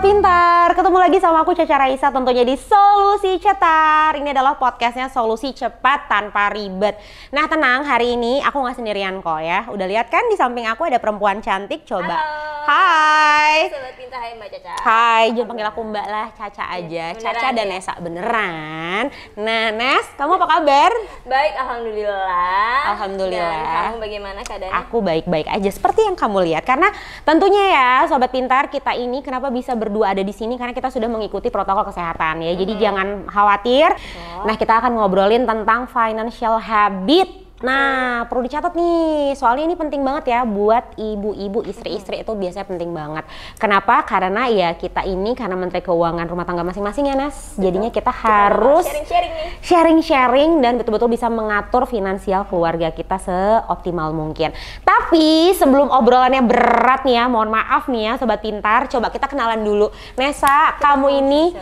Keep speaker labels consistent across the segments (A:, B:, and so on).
A: Pintar, ketemu lagi sama aku Caca Raisa tentunya di Solusi Cetar. Ini adalah podcastnya Solusi Cepat Tanpa Ribet. Nah tenang, hari ini aku nggak sendirian kok ya. Udah lihat kan di samping aku ada perempuan cantik, coba.
B: Halo.
A: Hai.
B: Sobat Pintar, hai Mbak Caca.
A: Hai, jangan panggil aku Mbak lah, Caca aja.
B: Beneran,
A: Caca dan
B: ya?
A: Nesa, beneran. Nah Nes, kamu apa kabar?
B: Baik, alhamdulillah.
A: Alhamdulillah.
B: Dan kamu bagaimana keadaannya?
A: Aku baik-baik aja seperti yang kamu lihat. Karena tentunya ya Sobat Pintar, kita ini kenapa bisa berdua ada di sini karena kita sudah mengikuti protokol kesehatan ya. Jadi jangan khawatir. Nah, kita akan ngobrolin tentang financial habit. Nah, perlu dicatat nih, soalnya ini penting banget ya buat ibu-ibu, istri-istri itu biasanya penting banget. Kenapa? Karena ya kita ini karena Menteri Keuangan rumah tangga masing-masing ya Nas. Jadinya kita harus
B: sharing-sharing nih.
A: sharing-sharing dan betul-betul bisa mengatur finansial keluarga kita seoptimal mungkin. Tapi sebelum obrolannya berat nih ya, mohon maaf nih ya Sobat Pintar, coba kita kenalan dulu. Nesa, kamu ini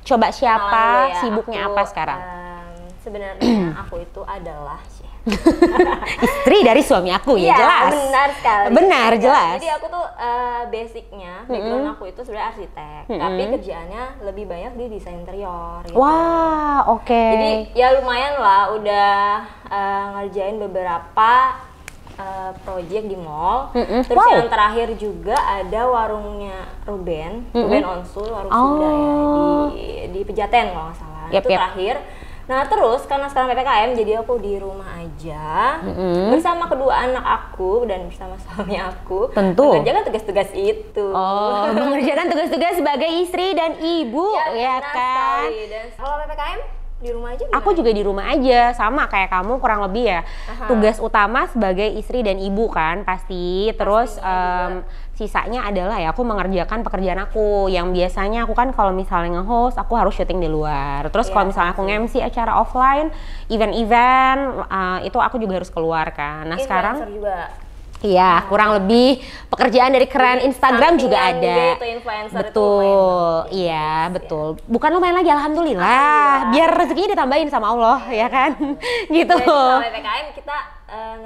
A: coba siapa,
B: Kenalan dulu ya.
A: sibuknya
B: Aku,
A: apa sekarang?
B: Sebenarnya aku itu adalah
A: Istri dari suami aku ya, jelas.
B: Benar sekali.
A: Benar, jelas.
B: Jadi aku tuh basicnya, background aku itu sebenarnya arsitek, tapi kerjaannya lebih banyak di desain interior. Gitu.
A: Wah, oke.
B: Jadi ya lumayan lah, udah ngerjain beberapa project di mall. Terus yang terakhir juga ada warungnya Ruben Onsul, warung Sunda ya, di Pejaten kalau nggak salah. Itu terakhir. Nah terus karena sekarang PPKM jadi aku di rumah aja bersama kedua anak aku dan bersama suami aku.
A: Tentu
B: mengerjakan tugas-tugas itu.
A: Oh, mengerjakan tugas-tugas sebagai istri dan ibu ya kan.
B: Dan kalau PPKM di rumah aja gimana?
A: Aku juga di rumah aja, sama kayak kamu kurang lebih ya. Tugas utama sebagai istri dan ibu kan pasti. Terus sisanya adalah ya aku mengerjakan pekerjaan aku yang biasanya aku kan kalau misalnya nge-host aku harus syuting di luar. Terus kalau misalnya aku nge-MC acara offline, event-event itu aku juga harus keluar kan. Nah sekarang
B: juga.
A: Iya, kurang lebih pekerjaan dari keren Instagram juga ada. Betul, iya betul. Bukan lumayan lagi, alhamdulillah. Biar rezekinya ditambahin sama Allah, ya kan? Gitu.
B: Selama PPKM kita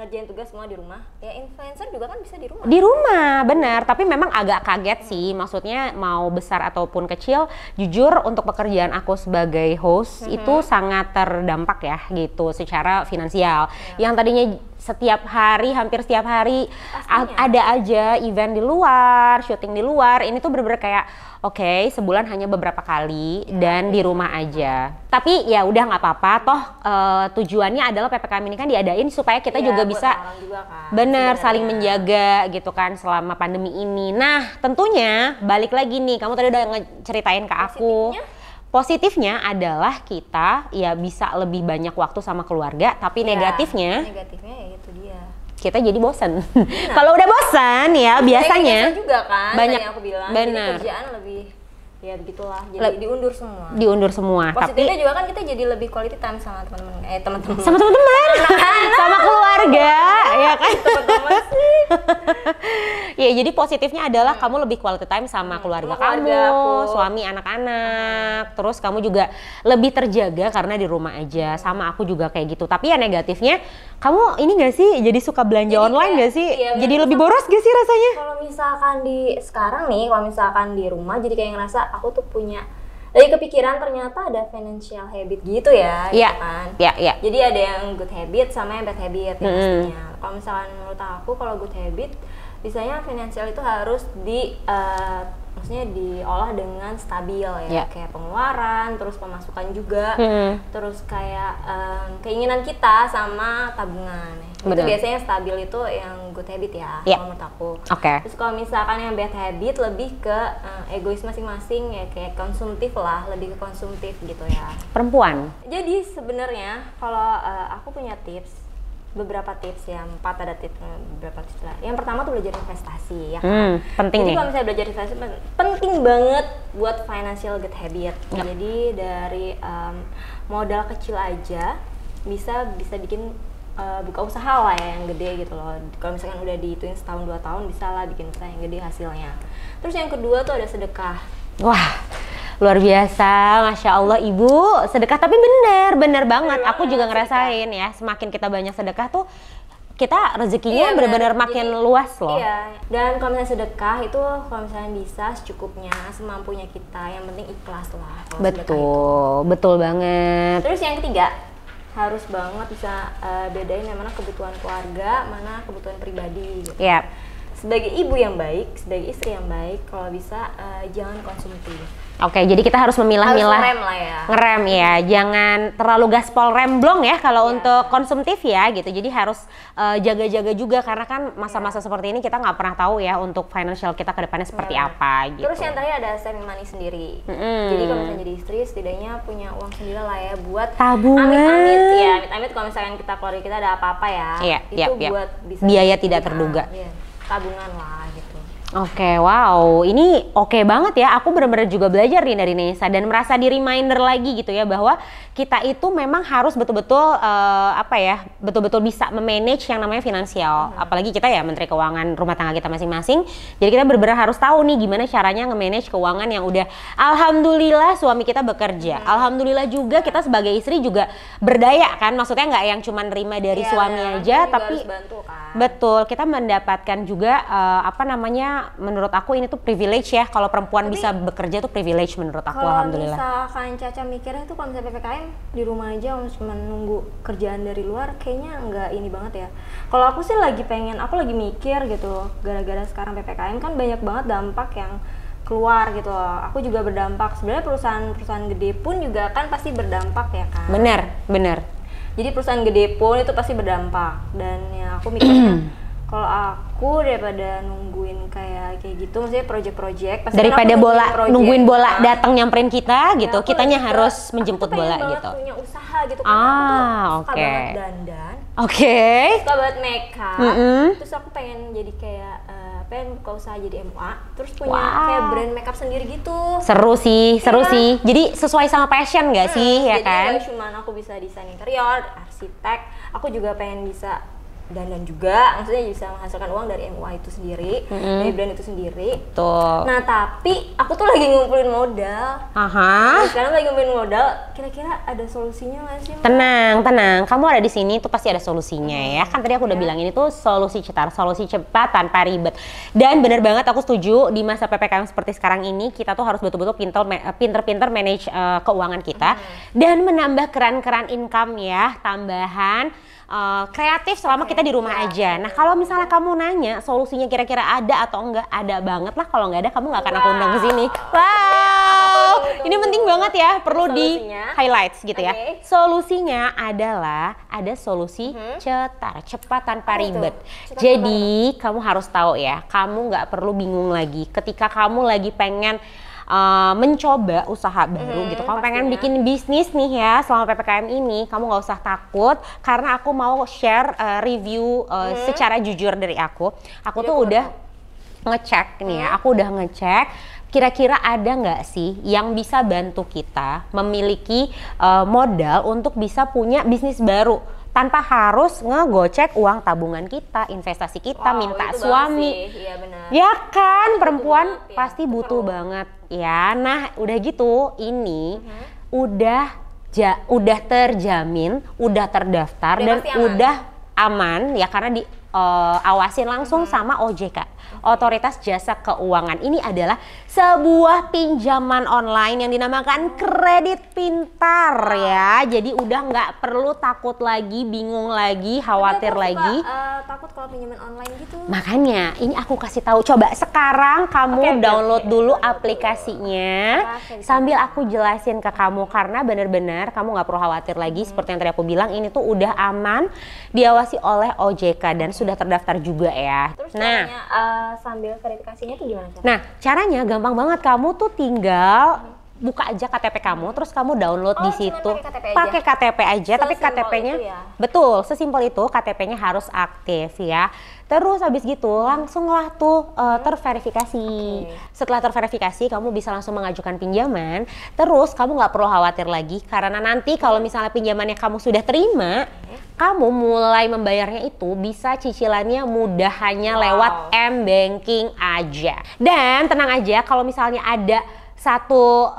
B: ngerjain tugas semua di rumah. Ya influencer juga kan bisa di rumah.
A: Di rumah, benar. Tapi memang agak kaget sih. Maksudnya mau besar ataupun kecil, jujur untuk pekerjaan aku sebagai host itu sangat terdampak ya gitu secara finansial. Yang tadinya setiap hari, hampir setiap hari ada aja event di luar, syuting di luar. Ini tuh bener-bener kayak oke, sebulan hanya beberapa kali dan di rumah aja. Tapi ya udah nggak apa-apa, toh tujuannya adalah PPKM ini kan diadain supaya kita juga bisa bener saling menjaga gitu kan selama pandemi ini. Nah tentunya balik lagi nih, kamu tadi udah ngeceritain ke aku. Positifnya adalah kita ya bisa lebih banyak waktu sama keluarga, tapi negatifnya
B: ya itu dia.
A: Kita jadi bosan. Kalau udah bosan ya biasanya
B: juga kan
A: banyak
B: yang aku bilang.
A: bener.
B: Jadi kerjaan lebih ya begitulah, jadi diundur semua.
A: Diundur semua.
B: Positifnya
A: tapi
B: juga kan kita jadi lebih quality time sama teman-teman.
A: Sama teman-teman, sama keluarga, ya kan?
B: Teman-teman sih.
A: Ya jadi positifnya adalah kamu lebih quality time sama keluarga kamu, suami, anak-anak. Terus kamu juga lebih terjaga karena di rumah aja. Sama aku juga kayak gitu. Tapi ya negatifnya, kamu ini gak sih jadi suka belanja online gak sih?
B: Iya,
A: jadi lebih boros gak sih rasanya?
B: Kalau misalkan sekarang nih, kalau misalkan di rumah jadi kayak ngerasa aku tuh punya dari kepikiran ternyata ada financial habit gitu ya,
A: Iya,
B: gitu kan?
A: Iya.
B: Jadi ada yang good habit sama yang bad habit ya pastinya. Kalau misalkan menurut aku kalau good habit, biasanya finansial itu harus maksudnya diolah dengan stabil ya, kayak pengeluaran, terus pemasukan juga, terus kayak keinginan kita sama tabungan. Itu biasanya stabil itu yang good habit ya, kalau menurut aku. Terus kalau misalkan yang bad habit lebih ke egois masing-masing ya, kayak konsumtif lah, lebih ke konsumtif gitu ya.
A: Perempuan.
B: Jadi sebenarnya kalau aku punya beberapa tips ya, ada beberapa tips lah. Yang pertama tuh belajar investasi ya kan.
A: Penting.
B: Jadi kalau misalnya belajar investasi penting banget buat financial good habit. Jadi dari modal kecil aja bisa bikin buka usaha lah ya yang gede gitu loh. Kalau misalkan udah dihituin setahun 2 tahun bisa lah bikin usaha yang gede hasilnya. Terus yang kedua tuh ada sedekah. Wah,
A: luar biasa, Masya Allah Ibu, sedekah tapi bener banget. Aku juga ngerasain ya, semakin kita banyak sedekah tuh kita rezekinya benar-benar makin luas loh.
B: Iya. Dan kalau misalnya sedekah itu kalau misalnya bisa secukupnya, semampunya kita. Yang penting ikhlas lah.
A: Betul banget.
B: Terus yang ketiga, harus banget bisa bedain yang mana kebutuhan keluarga, mana kebutuhan pribadi gitu.
A: Yep.
B: Sebagai ibu yang baik, sebagai istri yang baik, kalau bisa jangan konsumtif.
A: Oke, jadi kita harus memilah-milah.
B: Harus ngerem lah ya.
A: Ngerem ya, jangan terlalu gaspol remblong ya kalau untuk konsumtif ya gitu. Jadi harus jaga-jaga juga karena kan masa-masa seperti ini kita nggak pernah tahu ya untuk financial kita ke depannya seperti apa gitu.
B: Terus yang terakhir ada saving money sendiri. Jadi kalau misalnya jadi istri setidaknya punya uang sendiri lah ya buat
A: tabungan.
B: Amit-amit ya, amit-amit kalau misalkan kita keluarga kita ada apa-apa ya. Itu buat bisa
A: biaya tidak terduga.
B: Tabungan lah gitu.
A: Oke, wow, ini oke banget ya. Aku benar-benar juga belajar nih dari Nesa dan merasa di reminder lagi gitu ya bahwa kita itu memang harus betul-betul betul-betul bisa memanage yang namanya finansial. Apalagi kita ya Menteri Keuangan rumah tangga kita masing-masing. Jadi kita benar-benar harus tahu nih gimana caranya nge-manage keuangan yang udah alhamdulillah suami kita bekerja. Alhamdulillah juga kita sebagai istri juga berdaya kan. Maksudnya nggak yang cuma nerima dari suami aja, tapi
B: bantu, kan?
A: Betul, kita mendapatkan juga menurut aku ini tuh privilege ya. Kalau perempuan bisa bekerja tuh privilege menurut aku, alhamdulillah.
B: Kalau misalkan Caca mikirnya tuh kalau misalnya PPKM di rumah aja cuma nunggu kerjaan dari luar, kayaknya nggak ini banget ya. Kalau aku sih lagi mikir gitu, gara-gara sekarang PPKM kan banyak banget dampak yang keluar gitu loh. Aku juga berdampak. Sebenarnya perusahaan gede pun juga kan pasti berdampak ya kan.
A: Bener.
B: Jadi perusahaan gede pun itu pasti berdampak. Dan ya aku mikirnya kalau aku daripada nungguin kayak gitu, maksudnya project-project
A: daripada nungguin bola datang nyamperin kita gitu, kitanya harus menjemput bola gitu.
B: Aku punya usaha gitu kan. Aku tuh suka banget dandan. Suka banget makeup. Terus aku pengen jadi kayak pengen buka usaha jadi MUA, terus punya kayak brand makeup sendiri gitu.
A: Seru sih. Jadi sesuai sama passion nggak sih ya kan?
B: Jadi cuma aku bisa desain interior, arsitek, aku juga pengen bisa dandan juga, maksudnya bisa menghasilkan uang dari MUA itu sendiri, dari brand itu sendiri.
A: Tuh.
B: Nah tapi aku tuh lagi ngumpulin modal. Sekarang lagi ngumpulin modal. Kira-kira ada solusinya nggak sih?
A: Tenang. Kamu ada di sini tuh pasti ada solusinya ya. Kan tadi aku udah bilang ini tuh solusi cepat tanpa ribet. Dan bener banget aku setuju di masa PPKM seperti sekarang ini kita tuh harus betul-betul pinter-pinter manage keuangan kita dan menambah keran-keran income ya, tambahan. Kreatif selama kita di rumah aja. Nah kalau misalnya kamu nanya solusinya kira-kira ada atau enggak, ada banget lah. Kalau nggak ada kamu nggak akan aku undang ke sini. Wow, ini penting banget ya, perlu di highlights gitu ya. Solusinya adalah ada solusi cepat tanpa ribet. Jadi kamu harus tahu ya, kamu nggak perlu bingung lagi ketika kamu lagi pengen mencoba usaha baru gitu. Kamu pengen bikin bisnis nih ya selama PPKM ini, kamu nggak usah takut karena aku mau share review secara jujur dari aku. Aku tuh udah ngecek nih ya, aku udah ngecek kira-kira ada nggak sih yang bisa bantu kita memiliki modal untuk bisa punya bisnis baru tanpa harus ngegocek uang tabungan kita, investasi kita, minta suami.
B: Iya, benar.
A: Ya kan, perempuan pasti butuh banget ya. Nah, udah gitu ini udah terjamin, udah terdaftar dan udah aman ya karena diawasin langsung sama OJK. Otoritas Jasa Keuangan. Ini adalah sebuah pinjaman online yang dinamakan kredit pintar ya. Jadi udah nggak perlu takut lagi, bingung lagi, khawatir lagi.
B: Takut kalau pinjaman online gitu.
A: Makanya ini aku kasih tahu. Coba sekarang kamu download dulu aplikasinya sambil aku jelasin ke kamu karena bener-bener kamu nggak perlu khawatir lagi. Seperti yang tadi aku bilang, ini tuh udah aman, diawasi oleh OJK dan sudah terdaftar juga ya.
B: Terus sambil verifikasinya tuh gimana?
A: Nah, caranya gampang banget. Kamu tuh tinggal buka aja KTP kamu, terus kamu download di situ. Pakai KTP aja, tapi KTP-nya betul, sesimpel itu. KTP-nya harus aktif ya. Terus habis gitu langsunglah tuh terverifikasi. Setelah terverifikasi kamu bisa langsung mengajukan pinjaman. Terus kamu nggak perlu khawatir lagi karena nanti kalau misalnya pinjamannya kamu sudah terima, kamu mulai membayarnya itu bisa cicilannya mudah hanya lewat M-Banking aja. Dan tenang aja kalau misalnya ada satu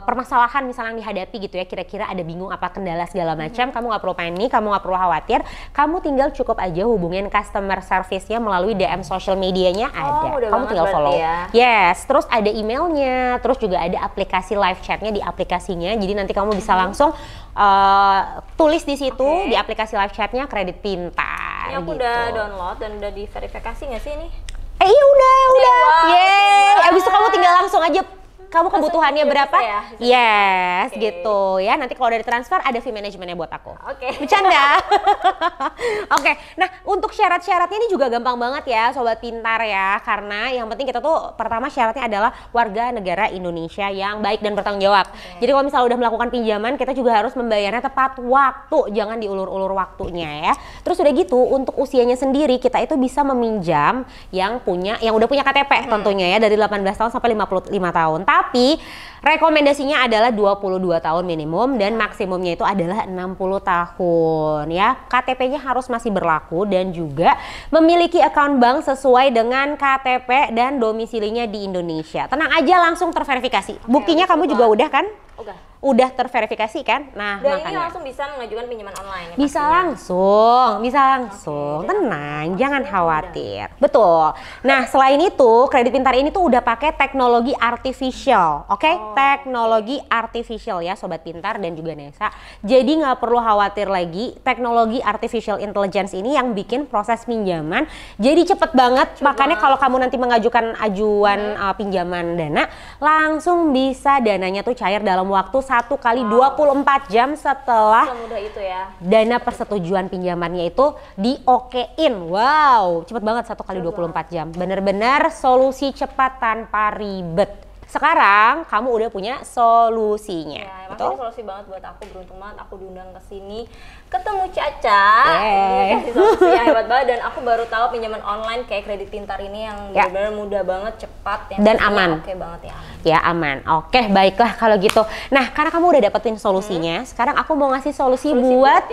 A: permasalahan misalnya yang dihadapi gitu ya, kira-kira ada bingung apa kendala segala macam, kamu nggak perlu panik, kamu nggak perlu khawatir, kamu tinggal cukup aja hubungin customer service-nya melalui DM social medianya ada, kamu tinggal follow. Ya. Yes, terus ada emailnya, terus juga ada aplikasi live chatnya di aplikasinya, jadi nanti kamu bisa langsung tulis di situ di aplikasi live chatnya Kredit Pintar.
B: Ini aku
A: gitu.
B: udah download dan udah diverifikasi nggak sih ini?
A: Iya udah.
B: Wow,
A: Yeay, abis itu kamu tinggal langsung aja kamu kebutuhannya berapa?
B: Ya?
A: Yes, gitu ya. Nanti kalau dari transfer ada fee manajemennya buat aku.
B: Oke.
A: Bercanda. Oke. Nah, untuk syarat-syaratnya ini juga gampang banget ya, Sobat Pintar ya. Karena yang penting kita tuh pertama syaratnya adalah warga negara Indonesia yang baik dan bertanggung jawab. Jadi kalau misalnya udah melakukan pinjaman, kita juga harus membayarnya tepat waktu. Jangan diulur-ulur waktunya ya. Terus udah gitu, untuk usianya sendiri kita itu bisa meminjam yang udah punya KTP tentunya ya, dari 18 tahun sampai 55 tahun. Tapi rekomendasinya adalah 22 tahun minimum dan maksimumnya itu adalah 60 tahun ya. KTP-nya harus masih berlaku dan juga memiliki account bank sesuai dengan KTP dan domisilinya di Indonesia. Tenang aja, langsung terverifikasi. Buktinya kamu juga udah kan? Udah terverifikasi kan? Nah,
B: dan
A: makanya
B: ini langsung bisa mengajukan pinjaman online ya,
A: bisa langsung, tenang, jangan khawatir. Betul. Nah, selain itu, Kredit Pintar ini tuh udah pakai teknologi artificial, teknologi artificial ya, Sobat Pintar dan juga Nesa. Jadi nggak perlu khawatir lagi, teknologi artificial intelligence ini yang bikin proses pinjaman jadi cepet banget. Makanya kalau kamu nanti mengajukan pinjaman dana, langsung bisa dananya tuh cair dalam waktu 1 kali 24 jam setelah
B: semudah itu ya.
A: Dana persetujuan pinjamannya itu di-okein. Wow, cepet banget 1 kali 24 jam. Bener-bener solusi cepat tanpa ribet. Sekarang kamu udah punya solusinya.
B: Ya, emang ini solusi banget buat aku, beruntung banget aku diundang ke sini, ketemu Caca. Dikasih solusi yang hebat banget dan aku baru tahu pinjaman online kayak Kredit Pintar ini yang benar-benar mudah banget, cepat
A: dan aman.
B: Oke banget ya.
A: Ya aman. Oke, baiklah kalau gitu. Nah, karena kamu udah dapetin solusinya, sekarang aku mau ngasih solusi buat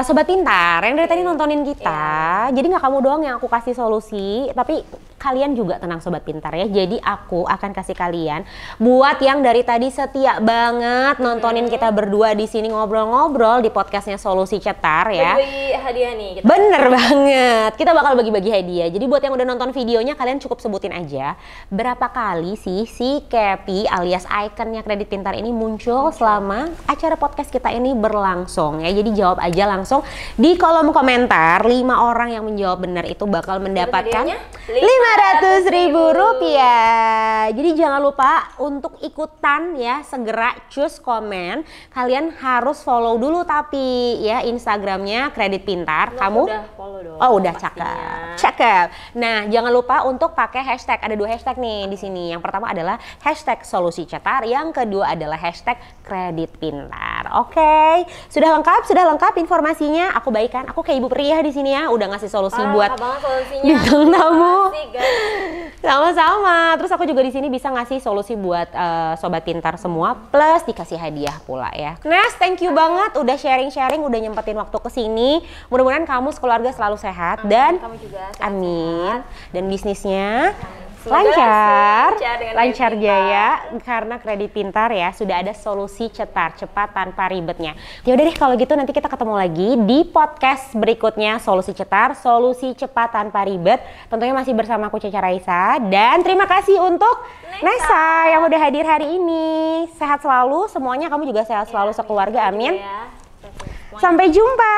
A: Sobat Pintar yang dari tadi nontonin kita. Jadi nggak kamu doang yang aku kasih solusi, tapi kalian juga tenang Sobat Pintar ya. Jadi aku akan kasih kalian buat yang dari tadi setia banget nontonin kita berdua di sini ngobrol-ngobrol di podcastnya Solusi Cetar ya.
B: Bagi hadiah nih.
A: Bener banget. Kita bakal bagi-bagi hadiah. Jadi buat yang udah nonton videonya, kalian cukup sebutin aja berapa kali sih si Kepi alias ikonnya Kredit Pintar ini muncul selama acara podcast kita ini berlangsung ya. Jadi jawab aja langsung di kolom komentar. 5 orang yang menjawab benar itu bakal mendapatkan 500.000 rupiah. Jadi jangan lupa untuk ikutan ya, segera cus komen. Kalian harus follow dulu tapi ya Instagramnya Kredit Pintar. Kamu
B: udah follow dong.
A: Oh udah, cakep. Nah jangan lupa untuk pakai hashtag. Ada 2 hashtag nih di sini. Yang pertama adalah hashtag Solusi Cetar. Yang kedua adalah hashtag Kredit Pintar. Oke, sudah lengkap informasinya. Aku baikkan. Aku kayak ibu pria di sini ya. Udah ngasih solusi buat bintang tamu. Sama-sama. Terus aku juga di sini bisa ngasih solusi buat Sobat Pintar semua, plus dikasih hadiah pula ya. Nes, thank you banget udah sharing-sharing, udah nyempetin waktu ke sini. Mudah-mudahan kamu sekeluarga selalu sehat dan
B: kamu juga sehat.
A: Amin. Dan bisnisnya lancar jaya karena Kredit Pintar ya sudah ada solusi cetar cepat tanpa ribetnya. Ya udah deh kalau gitu nanti kita ketemu lagi di podcast berikutnya Solusi Cetar, solusi cepat tanpa ribet. Tentunya masih bersama aku Caca Raisa dan terima kasih untuk Nesa yang udah hadir hari ini. Sehat selalu semuanya, kamu juga sehat selalu sekeluarga, amin. Sampai jumpa.